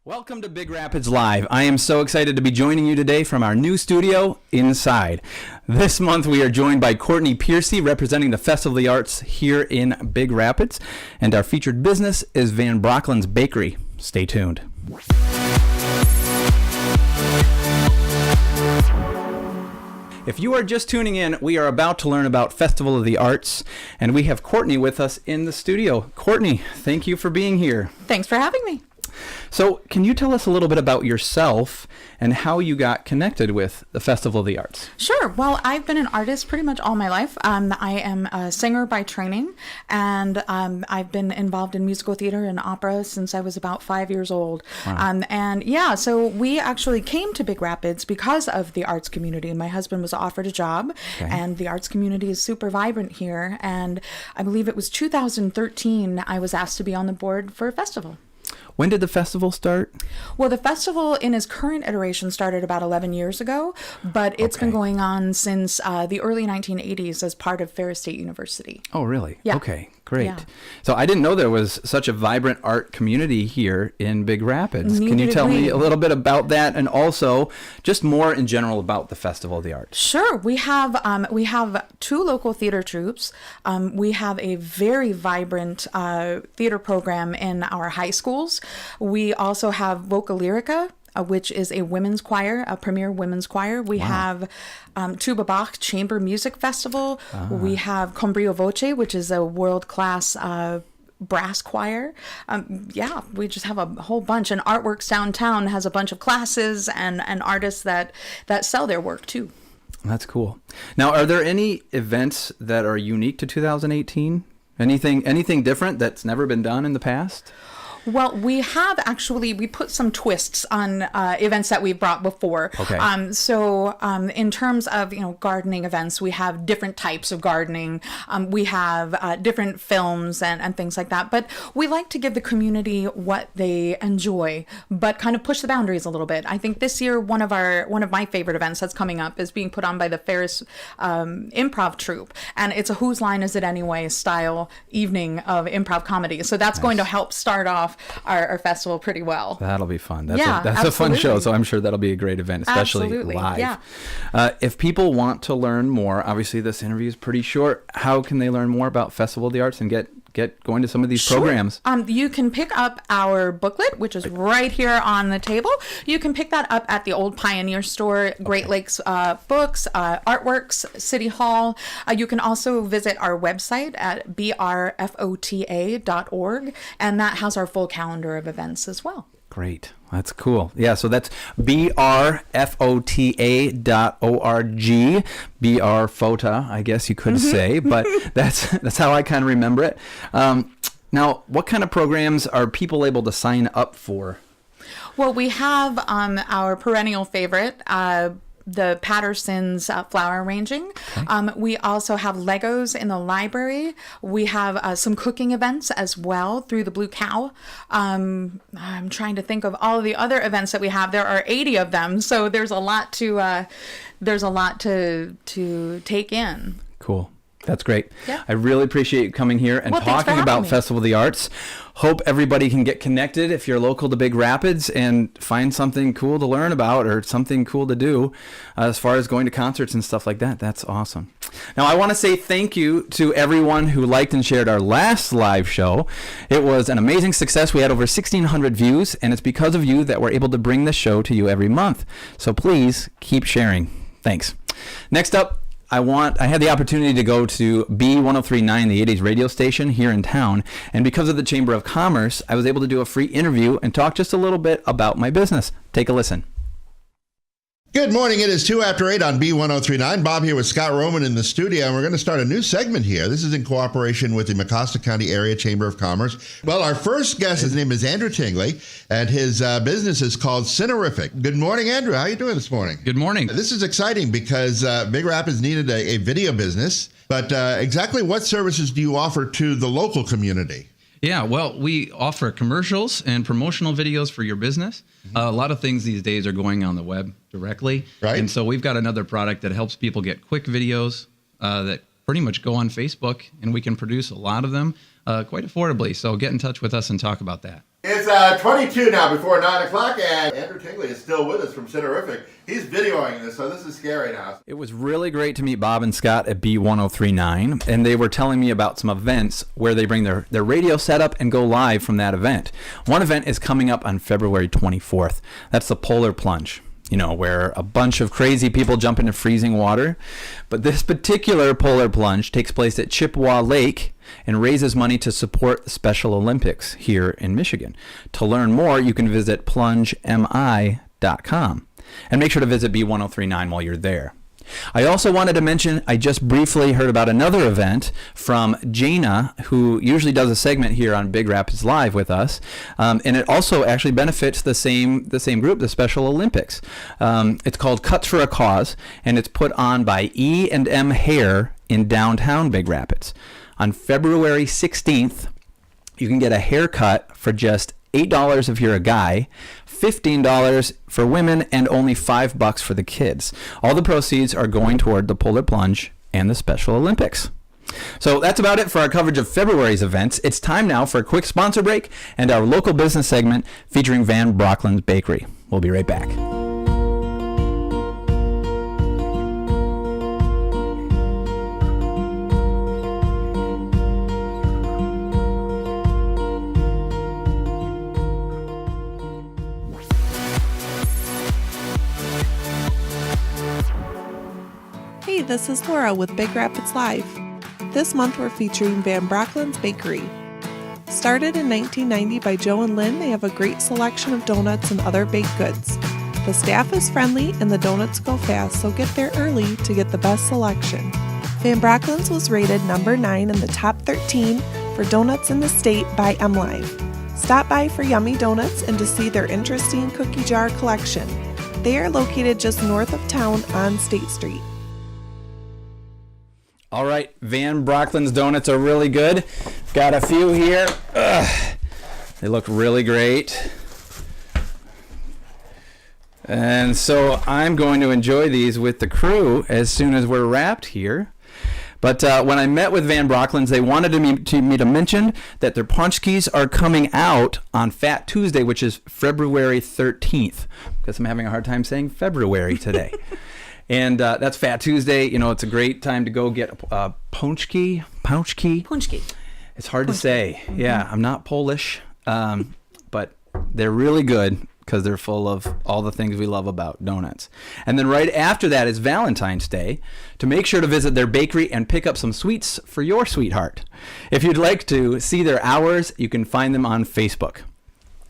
Welcome to Big Rapids Live. I am so excited to be joining you today from our new studio inside. This month we are joined by Courtney Piercey representing the Festival of the Arts here in Big Rapids, and our featured business is Brocklin's Bakery. Stay tuned. If you are just tuning in, we are about to learn about Festival of the Arts, and we have Courtney with us in the studio. Courtney, thank you for being here. Thanks for having me. So, can you tell us a little bit about yourself and how you got connected with the Festival of the Arts? Sure. Well, I've been an artist pretty much all my life. I am a singer by training, and I've been involved in musical theater and opera since I was about 5 years old. Wow. So we actually came to Big Rapids because of the arts community. My husband was offered a job, and the arts community is super vibrant here. And I believe it was 2013 I was asked to be on the board for a festival. When did the festival start? Well, the festival in its current iteration started about 11 years ago, but it's been going on since the early 1980s as part of Ferris State University. Oh, really? Yeah. Okay, great. Yeah. So I didn't know there was such a vibrant art community here in Big Rapids. Neither Can you did tell me we. a little bit about that, and also just more in general about the Festival of the Arts? Sure. We have two local theater troupes. We have a very vibrant theater program in our high schools. We also have Voca Lyrica, which is a women's choir, a premier women's choir. We have Tuba Bach Chamber Music Festival. We have Combrio Voce, which is a world-class brass choir. We just have a whole bunch. And Artworks Downtown has a bunch of classes and artists that sell their work too. That's cool. Now, are there any events that are unique to 2018? Anything different that's never been done in the past? Well, we put some twists on events that we've brought before. Okay. In terms of, gardening events, we have different types of gardening. We have different films and things like that. But we like to give the community what they enjoy, but kind of push the boundaries a little bit. I think this year, one of my favorite events that's coming up is being put on by the Ferris Improv Troupe. And it's a Whose Line Is It Anyway style evening of improv comedy. So that's going to help start off our festival pretty well. That'll be fun. That's absolutely. a fun show, so I'm sure that'll be a great event, especially live. Yeah. If people want to learn more, obviously this interview is pretty short. How can they learn more about Festival of the Arts and get going to some of these programs? You can pick up our booklet, which is right here on the table. You can pick that up at the Old Pioneer Store, Great Lakes Books, Artworks, City Hall. You can also visit our website at brfota.org, and that has our full calendar of events as well. Great. That's cool. Yeah, so that's brfota.org. Brfota, I guess you could say, but that's how I kind of remember it. Now, what kind of programs are people able to sign up for? Well, we have our perennial favorite, the Patterson's flower arranging. Okay. We also have Legos in the library. We have some cooking events as well through the Blue Cow. I'm trying to think of all of the other events that we have. There are 80 of them, so there's a lot to take in. Cool. That's great. Yeah. I really appreciate you coming here and talking about Festival of the Arts. Hope everybody can get connected if you're local to Big Rapids and find something cool to learn about or something cool to do as far as going to concerts and stuff like that. That's awesome. Now, I want to say thank you to everyone who liked and shared our last live show. It was an amazing success. We had over 1,600 views, and it's because of you that we're able to bring the show to you every month. So please keep sharing. Thanks. Next up, I had the opportunity to go to B1039, the 80s radio station here in town, and because of the Chamber of Commerce, I was able to do a free interview and talk just a little bit about my business. Take a listen. Good morning. It is 2 after 8 on B1039. Bob here with Scott Roman in the studio, and we're going to start a new segment here. This is in cooperation with the Mecosta County Area Chamber of Commerce. Well, our first guest, his name is Andrew Tingly, and his business is called Cinerific. Good morning, Andrew. How are you doing this morning? Good morning. This is exciting because Big Rapids needed a video business, but exactly what services do you offer to the local community? Yeah, well, we offer commercials and promotional videos for your business. A lot of things these days are going on the web directly. Right. And so we've got another product that helps people get quick videos that pretty much go on Facebook, and we can produce a lot of them quite affordably. So get in touch with us and talk about that. It's 22 now before 9 o'clock, and Andrew Tingly is still with us from Cinerific. He's videoing this, so this is scary now. It was really great to meet Bob and Scott at B1039, and they were telling me about some events where they bring their radio setup and go live from that event. One event is coming up on February 24th. That's the Polar Plunge, where a bunch of crazy people jump into freezing water. But this particular Polar Plunge takes place at Chippewa Lake and raises money to support the Special Olympics here in Michigan. To learn more, you can visit plungemi.com. And make sure to visit B1039 while you're there. I also wanted to mention, I just briefly heard about another event from Jana, who usually does a segment here on Big Rapids Live with us, and it also actually benefits the same group, the Special Olympics. It's called Cuts for a Cause, and it's put on by E&M Hair in downtown Big Rapids. On February 16th, you can get a haircut for just $8 if you're a guy, $15 for women, and only $5 for the kids. All the proceeds are going toward the Polar Plunge and the Special Olympics. So that's about it for our coverage of February's events. It's time now for a quick sponsor break and our local business segment featuring Van Brocklin Bakery. We'll be right back. Hey, this is Laura with Big Rapids Live. This month we're featuring Van Brocklin's Bakery. Started in 1990 by Joe and Lynn, they have a great selection of donuts and other baked goods. The staff is friendly and the donuts go fast, so get there early to get the best selection. Van Brocklin's was rated number 9 in the top 13 for donuts in the state by MLive. Stop by for yummy donuts and to see their interesting cookie jar collection. They are located just north of town on State Street. All right, Van Brocklin's donuts are really good. Got a few here. They look really great. And so I'm going to enjoy these with the crew as soon as we're wrapped here. But when I met with Van Brocklin's, they wanted me to mention that their punchkis are coming out on Fat Tuesday, which is February 13th. Because I'm having a hard time saying February today. And that's Fat Tuesday. It's a great time to go get a punchki. Punchki. It's hard to say. Mm-hmm. Yeah, I'm not Polish, but they're really good because they're full of all the things we love about donuts. And then right after that is Valentine's Day. To make sure to visit their bakery and pick up some sweets for your sweetheart. If you'd like to see their hours, you can find them on Facebook.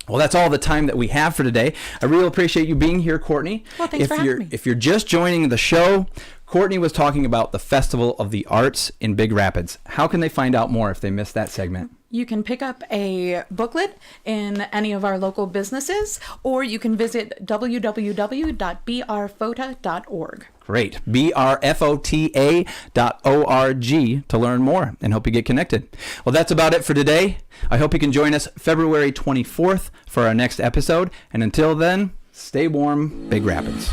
Well, that's all the time that we have for today. I really appreciate you being here, Courtney. Well, thanks for having me. If you're just joining the show, Courtney was talking about the Festival of the Arts in Big Rapids. How can they find out more if they missed that segment? You can pick up a booklet in any of our local businesses, or you can visit www.brfota.org. Great. brfota.org to learn more and hope you get connected. Well, that's about it for today. I hope you can join us February 24th for our next episode. And until then, stay warm, Big Rapids.